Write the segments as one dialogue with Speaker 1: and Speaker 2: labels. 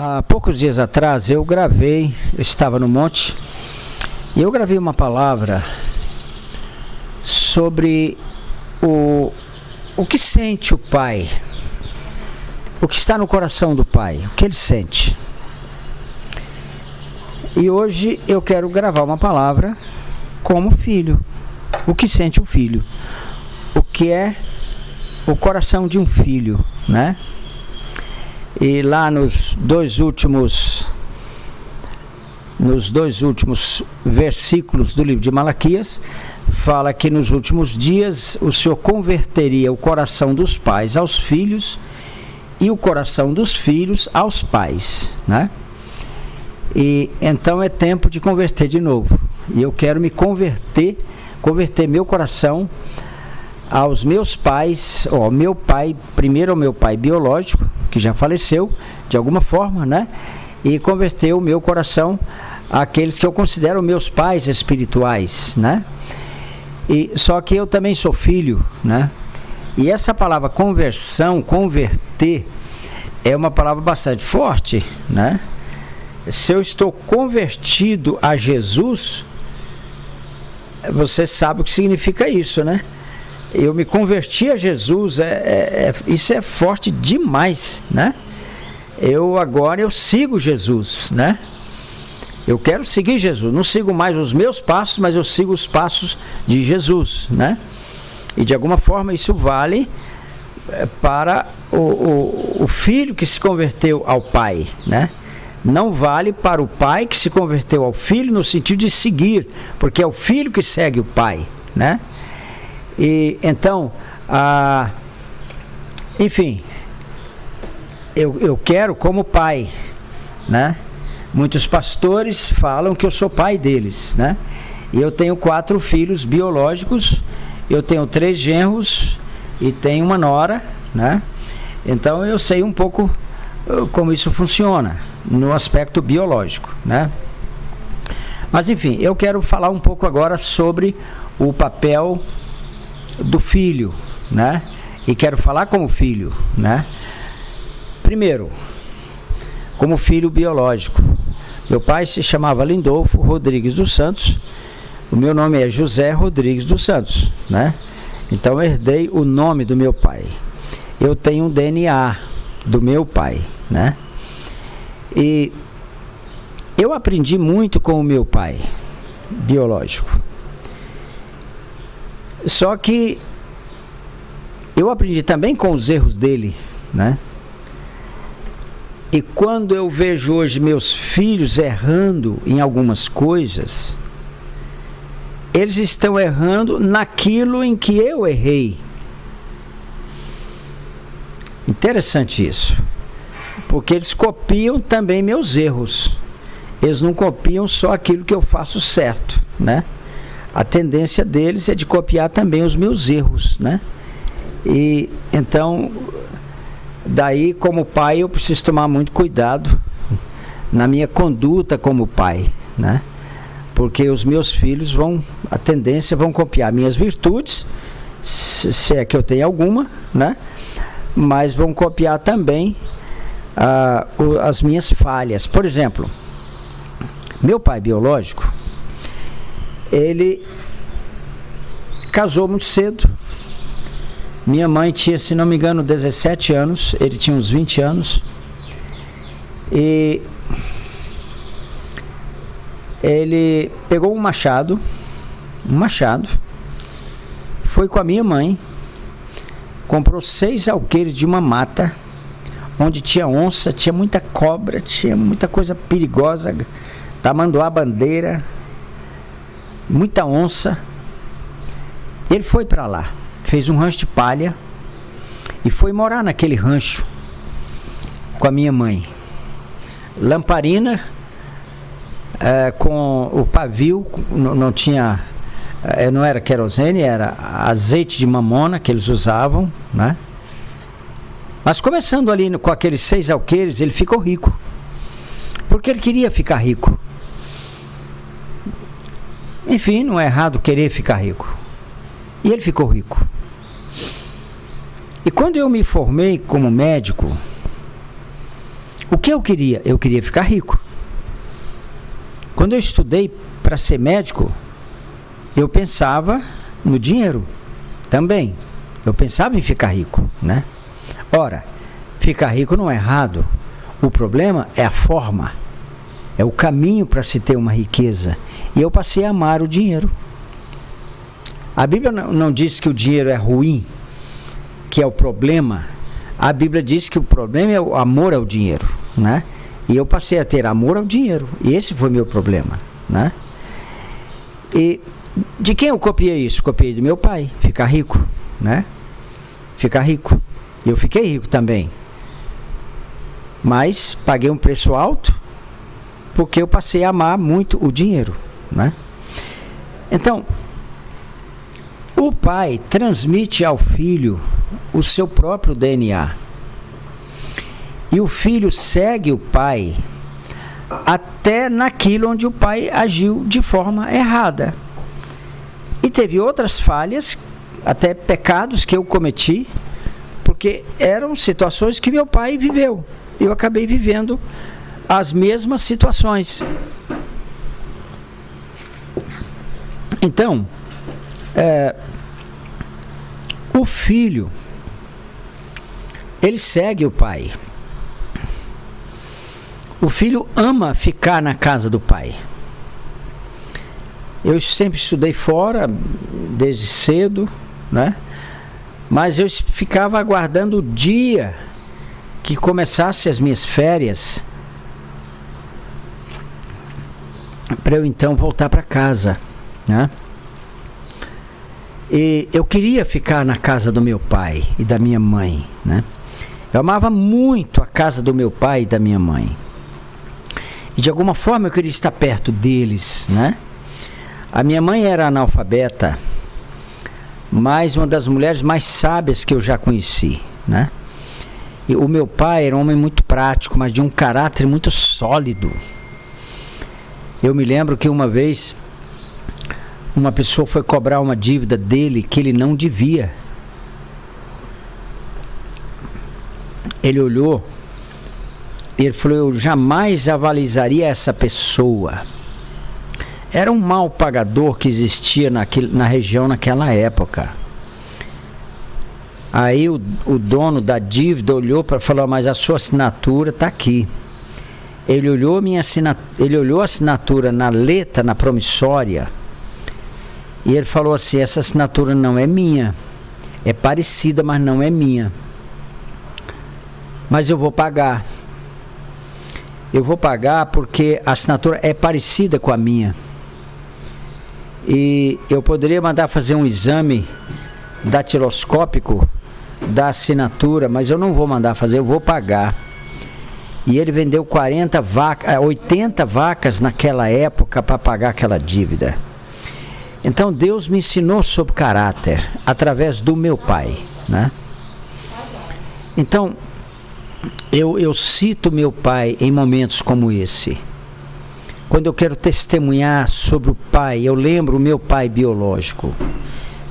Speaker 1: Há poucos dias atrás eu estava no monte, e eu gravei uma palavra sobre o que sente o pai, o que está no coração do pai, o que ele sente. E hoje eu quero gravar uma palavra como filho, o que sente o filho, o que é o coração de um filho, né? E lá nos dois últimos versículos do livro de Malaquias, fala que nos últimos dias o Senhor converteria o coração dos pais aos filhos e o coração dos filhos aos pais, né? E então é tempo de converter de novo. E eu quero me converter meu coração aos meus pais, ao meu pai, primeiro ao meu pai biológico, que já faleceu de alguma forma, né? E converter o meu coração àqueles que eu considero meus pais espirituais, né? E só que eu também sou filho, né? E essa palavra conversão, converter, é uma palavra bastante forte, né? Se eu estou convertido a Jesus, você sabe o que significa isso, né? Eu me converti a Jesus, isso é forte demais, né? Agora eu sigo Jesus, né? Eu quero seguir Jesus, não sigo mais os meus passos, mas eu sigo os passos de Jesus, né? E de alguma forma isso vale para o filho que se converteu ao pai, né? Não vale para o pai que se converteu ao filho no sentido de seguir, porque é o filho que segue o pai, né? E então, enfim, eu quero como pai, né? Muitos pastores falam que eu sou pai deles, né? E eu tenho 4 filhos biológicos, eu tenho 3 genros e tenho uma nora, né? Então eu sei um pouco como isso funciona no aspecto biológico, né? Mas enfim, eu quero falar um pouco agora sobre o papel do filho, né? E quero falar como filho, né? Primeiro, como filho biológico. Meu pai se chamava Lindolfo Rodrigues dos Santos. O meu nome é José Rodrigues dos Santos, né? Então eu herdei o nome do meu pai. Eu tenho um DNA do meu pai, né? E eu aprendi muito com o meu pai biológico. Só que eu aprendi também com os erros dele, né? E quando eu vejo hoje meus filhos errando em algumas coisas, eles estão errando naquilo em que eu errei. Interessante isso, porque eles copiam também meus erros. Eles não copiam só aquilo que eu faço certo, né? A tendência deles é de copiar também os meus erros, né? E então, daí como pai eu preciso tomar muito cuidado na minha conduta como pai, né? Porque os meus filhos a tendência vão copiar minhas virtudes, se é que eu tenho alguma, né? Mas vão copiar também as minhas falhas. Por exemplo, meu pai biológico, ele casou muito cedo. Minha mãe tinha, se não me engano, 17 anos, ele tinha uns 20 anos. E ele pegou um machado, foi com a minha mãe, comprou 6 alqueires de uma mata, onde tinha onça, tinha muita cobra, tinha muita coisa perigosa, tamanduá-bandeira, muita onça. Ele foi para lá, fez um rancho de palha e foi morar naquele rancho com a minha mãe. Lamparina, com o pavio, não tinha, não era querosene, era azeite de mamona que eles usavam, né? Mas começando ali com aqueles 6 alqueires, ele ficou rico, porque ele queria ficar rico. Enfim, não é errado querer ficar rico. E ele ficou rico. E quando eu me formei como médico, O que eu queria? Eu queria ficar rico. Quando eu estudei para ser médico, eu pensava no dinheiro também. Eu pensava em ficar rico, né? Ora, ficar rico não é errado. O problema é a forma. É o caminho para se ter uma riqueza. E eu passei a amar o dinheiro. A Bíblia não diz que o dinheiro é ruim, que é o problema. A Bíblia diz que o problema é o amor ao dinheiro, né? E eu passei a ter amor ao dinheiro. E esse foi meu problema, né? E de quem eu copiei isso? Copiei do meu pai, ficar rico, né? Ficar rico. Eu fiquei rico também. Mas paguei um preço alto porque eu passei a amar muito o dinheiro, né? Então, o pai transmite ao filho o seu próprio DNA. E o filho segue o pai até naquilo onde o pai agiu de forma errada. E teve outras falhas, até pecados que eu cometi, porque eram situações que meu pai viveu. Eu acabei vivendo as mesmas situações. Então, o filho, ele segue o pai. O filho ama ficar na casa do pai. Eu sempre estudei fora, desde cedo, né? Mas eu ficava aguardando o dia que começasse as minhas férias para eu então voltar para casa, né? E eu queria ficar na casa do meu pai e da minha mãe, né? Eu amava muito a casa do meu pai e da minha mãe. E de alguma forma eu queria estar perto deles, né? A minha mãe era analfabeta, mas uma das mulheres mais sábias que eu já conheci, né? E o meu pai era um homem muito prático, mas de um caráter muito sólido. Eu me lembro que uma vez uma pessoa foi cobrar uma dívida dele que ele não devia. Ele olhou e ele falou: eu jamais avalizaria essa pessoa. Era um mal pagador que existia na região naquela época. Aí o dono da dívida olhou para falar: mas a sua assinatura está aqui. Ele olhou a assinatura na letra, na promissória, e ele falou assim: essa assinatura não é minha, é parecida, mas não é minha, mas eu vou pagar. Eu vou pagar porque a assinatura é parecida com a minha. E eu poderia mandar fazer um exame datiloscópico da assinatura, mas eu não vou mandar fazer, eu vou pagar. E ele vendeu 80 vacas naquela época para pagar aquela dívida. Então Deus me ensinou sobre caráter através do meu pai, né? Então eu cito meu pai em momentos como esse. Quando eu quero testemunhar sobre o pai, eu lembro o meu pai biológico.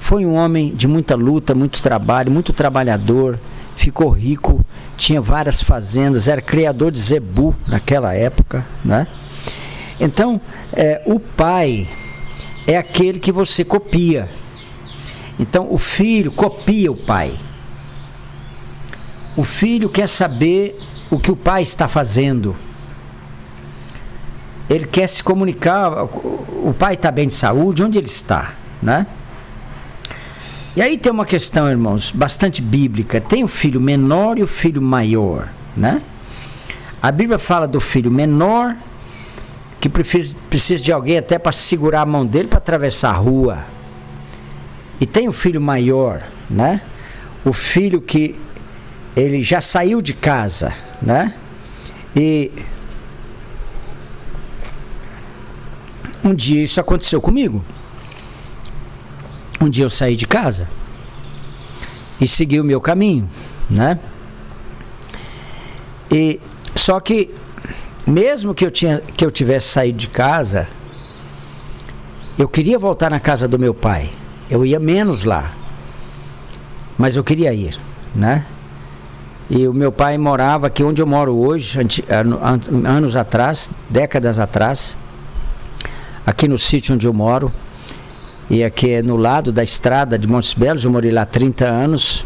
Speaker 1: Foi um homem de muita luta, muito trabalho, muito trabalhador, ficou rico, tinha várias fazendas, era criador de zebu naquela época, né? Então, o pai é aquele que você copia. Então, o filho copia o pai. O filho quer saber o que o pai está fazendo. Ele quer se comunicar, o pai está bem de saúde, onde ele está, né? E aí tem uma questão, irmãos, bastante bíblica. Tem o filho menor e o filho maior, né? A Bíblia fala do filho menor, que precisa de alguém até para segurar a mão dele para atravessar a rua. E tem o filho maior, né? O filho que ele já saiu de casa, né? E um dia isso aconteceu comigo. Um dia eu saí de casa e segui o meu caminho, né? E só que mesmo que eu tivesse saído de casa, eu queria voltar na casa do meu pai. Eu ia menos lá, mas eu queria ir, né? E o meu pai morava aqui onde eu moro hoje, anos atrás, décadas atrás, aqui no sítio onde eu moro. E aqui é no lado da estrada de Montes Belos, eu morei lá 30 anos.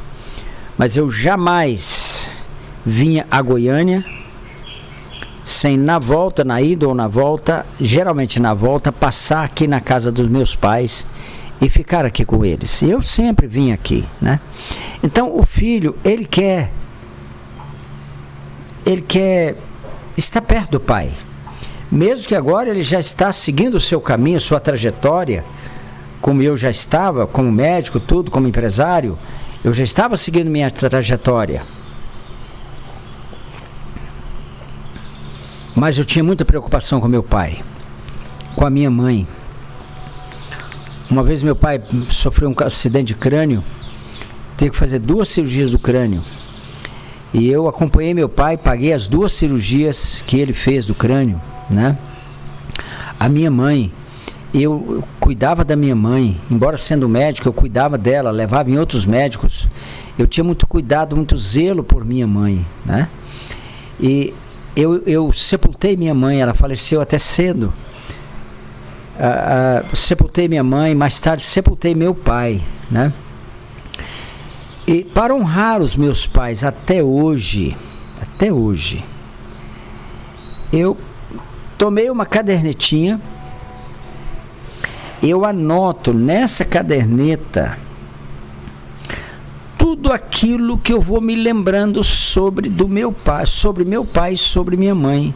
Speaker 1: Mas eu jamais vinha a Goiânia sem, na volta, na ida ou na volta, geralmente na volta, passar aqui na casa dos meus pais e ficar aqui com eles. E eu sempre vim aqui, né? Então o filho, ele quer estar perto do pai. Mesmo que agora ele já está seguindo o seu caminho, sua trajetória, como eu já estava, como médico, tudo, como empresário, eu já estava seguindo minha trajetória. Mas eu tinha muita preocupação com meu pai, com a minha mãe. Uma vez meu pai sofreu um acidente de crânio, teve que fazer 2 cirurgias do crânio. E eu acompanhei meu pai, paguei as 2 cirurgias que ele fez do crânio, né? A minha mãe, eu cuidava da minha mãe, embora sendo médico, eu cuidava dela, levava em outros médicos. Eu tinha muito cuidado, muito zelo por minha mãe, né? E eu sepultei minha mãe, ela faleceu até cedo. Sepultei minha mãe, mais tarde sepultei meu pai, né? E para honrar os meus pais até hoje, eu tomei uma cadernetinha, eu anoto nessa caderneta tudo aquilo que eu vou me lembrando sobre meu pai e sobre minha mãe.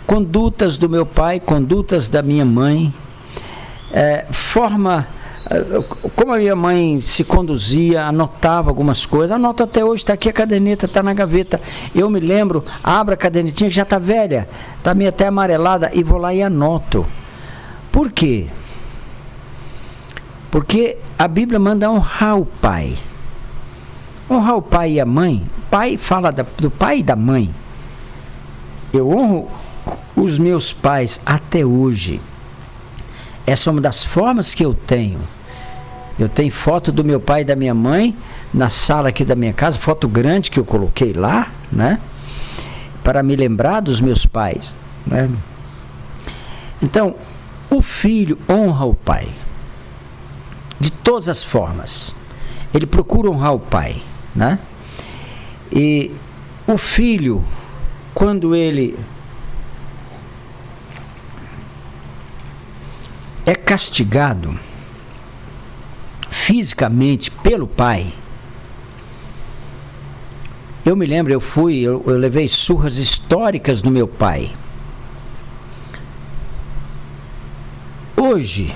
Speaker 1: Condutas do meu pai, condutas da minha mãe, como a minha mãe se conduzia, anotava algumas coisas. Anoto até hoje, está aqui a caderneta, está na gaveta. Eu me lembro, abro a cadernetinha que já está velha, está meio até amarelada, e vou lá e anoto. Por quê? Porque a Bíblia manda honrar o pai. Honrar o pai e a mãe. O pai fala do pai e da mãe. Eu honro os meus pais até hoje. Essa é uma das formas que eu tenho. Eu tenho foto do meu pai e da minha mãe na sala aqui da minha casa, foto grande que eu coloquei lá, né? Para me lembrar dos meus pais, né? Então, o filho honra o pai de todas as formas. Ele procura honrar o pai, né? E o filho, quando ele é castigado fisicamente pelo pai, eu me lembro, eu levei surras históricas do meu pai. Hoje,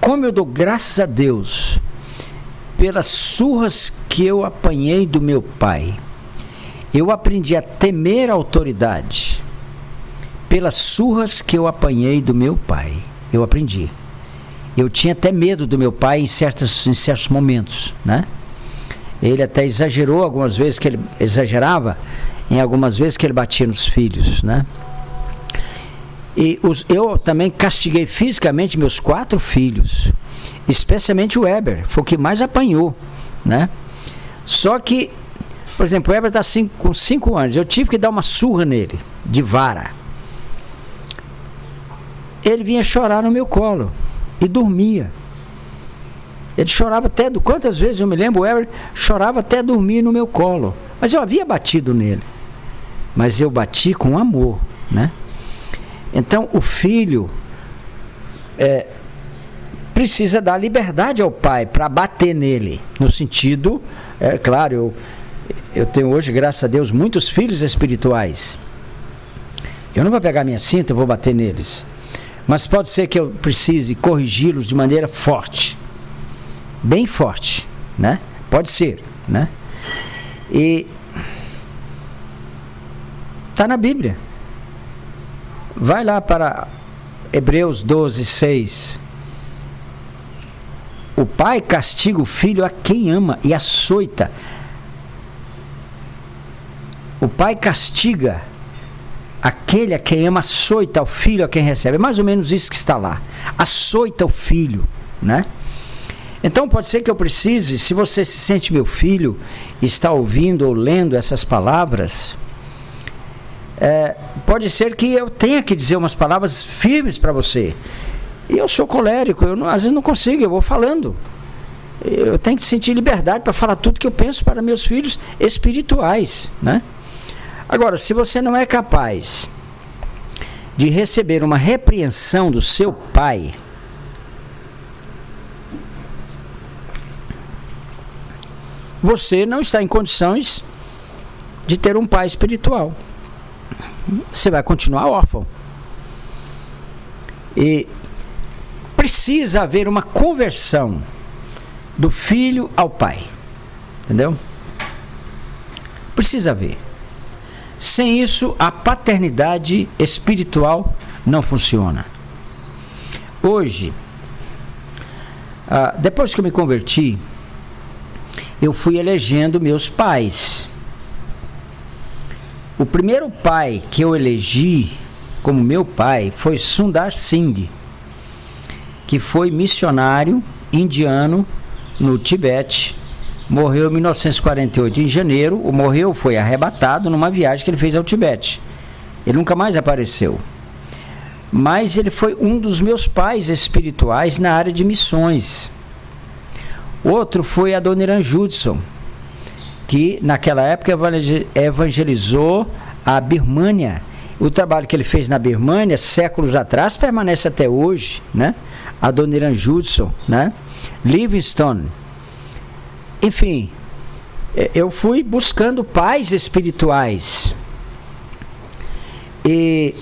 Speaker 1: como eu dou graças a Deus pelas surras que eu apanhei do meu pai, eu aprendi a temer a autoridade pelas surras que eu apanhei do meu pai. Eu aprendi. Eu tinha até medo do meu pai em certos momentos, né? Ele até exagerou algumas vezes, que ele exagerava em algumas vezes que ele batia nos filhos, né? E eu também castiguei fisicamente meus 4 filhos, especialmente o Weber, foi o que mais apanhou, né? Só que, por exemplo, o Weber está com 5 anos, eu tive que dar uma surra nele, de vara. Ele vinha chorar no meu colo e dormia. Ele chorava até, quantas vezes eu me lembro, o Weber chorava até dormir no meu colo. Mas eu havia batido nele. Mas eu bati com amor, né? Então o filho precisa dar liberdade ao pai para bater nele. No sentido, claro, eu tenho hoje, graças a Deus, muitos filhos espirituais. Eu não vou pegar minha cinta e vou bater neles. Mas pode ser que eu precise corrigi-los de maneira forte. Bem forte, né? Pode ser, né? E está na Bíblia. Vai lá para Hebreus 12:6. O pai castiga o filho a quem ama e açoita. O pai castiga aquele a quem ama, açoita o filho a quem recebe. É mais ou menos isso que está lá. Açoita o filho, né? Então pode ser que eu precise, se você se sente meu filho, está ouvindo ou lendo essas palavras, pode ser que eu tenha que dizer umas palavras firmes para você. E eu sou colérico, às vezes não consigo, eu vou falando. Eu tenho que sentir liberdade para falar tudo que eu penso para meus filhos espirituais, né? Agora, se você não é capaz de receber uma repreensão do seu pai, você não está em condições de ter um pai espiritual. Você vai continuar órfão. E precisa haver uma conversão do filho ao pai. Entendeu? Precisa haver. Sem isso, a paternidade espiritual não funciona. Hoje, depois que eu me converti, eu fui elegendo meus pais. O primeiro pai que eu elegi como meu pai foi Sundar Singh, que foi missionário indiano no Tibete. Morreu em 1948, em janeiro. Foi arrebatado numa viagem que ele fez ao Tibete. Ele nunca mais apareceu. Mas ele foi um dos meus pais espirituais na área de missões. Outro foi Adoniran Judson, que naquela época evangelizou a Birmânia. O trabalho que ele fez na Birmânia, séculos atrás, permanece até hoje, né? Adoniran Judson, né? Livingstone. Enfim, eu fui buscando pais espirituais. E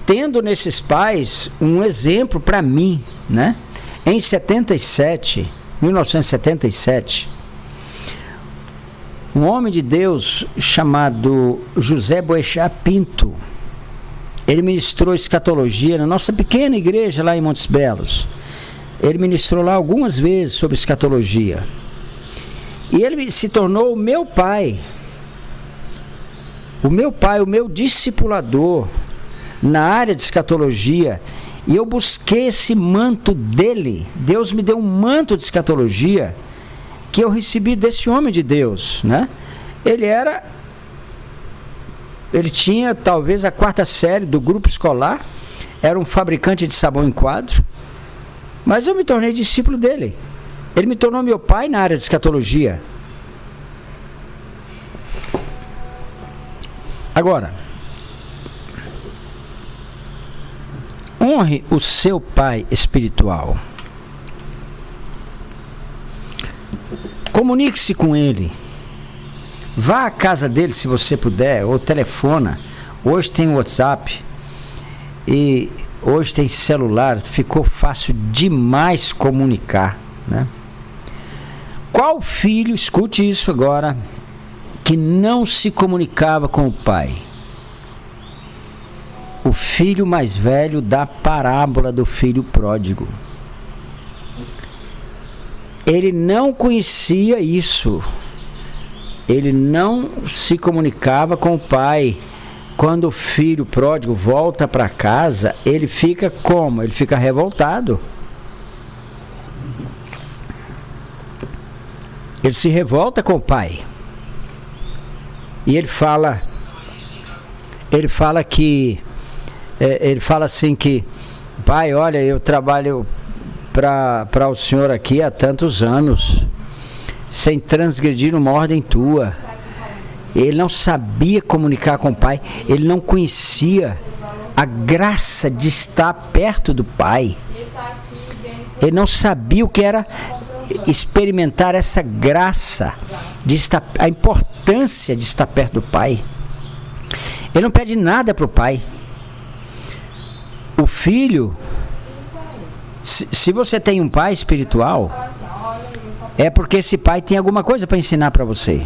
Speaker 1: tendo nesses pais um exemplo para mim, né? Em 1977, um homem de Deus chamado José Boechat Pinto, ele ministrou escatologia na nossa pequena igreja lá em Montes Belos. Ele ministrou lá algumas vezes sobre escatologia. E ele se tornou o meu pai. O meu discipulador na área de escatologia. E eu busquei esse manto dele. Deus me deu um manto de escatologia que eu recebi desse homem de Deus, né? Ele tinha talvez a 4ª série do grupo escolar, era um fabricante de sabão em quadro, mas eu me tornei discípulo dele. Ele me tornou meu pai na área de escatologia. Agora, honre o seu pai espiritual. Comunique-se com ele. Vá à casa dele se você puder, ou telefona. Hoje tem WhatsApp e hoje tem celular, ficou fácil demais comunicar, né? Qual filho, escute isso agora, que não se comunicava com o pai? O filho mais velho da parábola do filho pródigo. Ele não conhecia isso. Ele não se comunicava com o pai. Quando o filho pródigo volta para casa, ele fica como? Ele fica revoltado. Ele se revolta com o pai. E ele fala assim que, pai, olha, eu trabalho para o senhor aqui há tantos anos, sem transgredir uma ordem tua. Ele não sabia comunicar com o pai, ele não conhecia a graça de estar perto do pai. Ele não sabia o que era experimentar essa graça, a importância de estar perto do pai. Ele não pede nada para o pai. O filho, se você tem um pai espiritual, é porque esse pai tem alguma coisa para ensinar para você.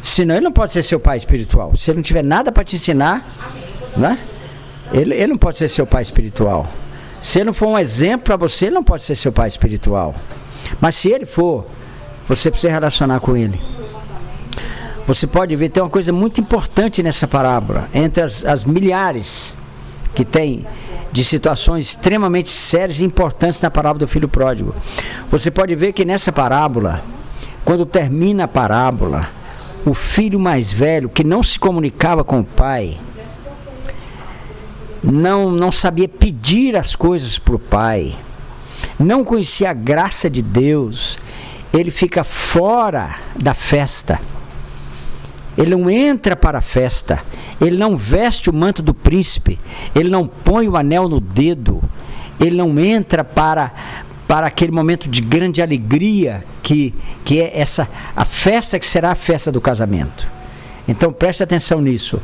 Speaker 1: Senão ele não pode ser seu pai espiritual. Se ele não tiver nada para te ensinar, né? Ele não pode ser seu pai espiritual. Se ele não for um exemplo para você, ele não pode ser seu pai espiritual. Mas se ele for, você precisa relacionar com ele. Você pode ver, tem uma coisa muito importante nessa parábola. Entre as milhares que tem, de situações extremamente sérias e importantes na parábola do filho pródigo. Você pode ver que nessa parábola, quando termina a parábola, o filho mais velho, que não se comunicava com o pai, não sabia pedir as coisas para o pai, não conhecia a graça de Deus, ele fica fora da festa. Ele não entra para a festa, ele não veste o manto do príncipe, ele não põe o anel no dedo, ele não entra para aquele momento de grande alegria que é a festa que será a festa do casamento. Então preste atenção nisso.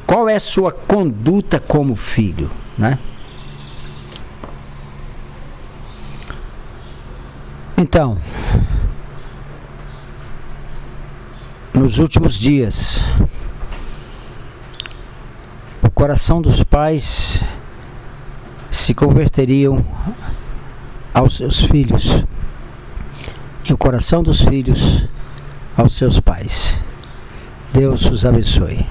Speaker 1: Qual é a sua conduta como filho, né? Então, nos últimos dias, o coração dos pais se converteriam aos seus filhos e o coração dos filhos aos seus pais. Deus os abençoe.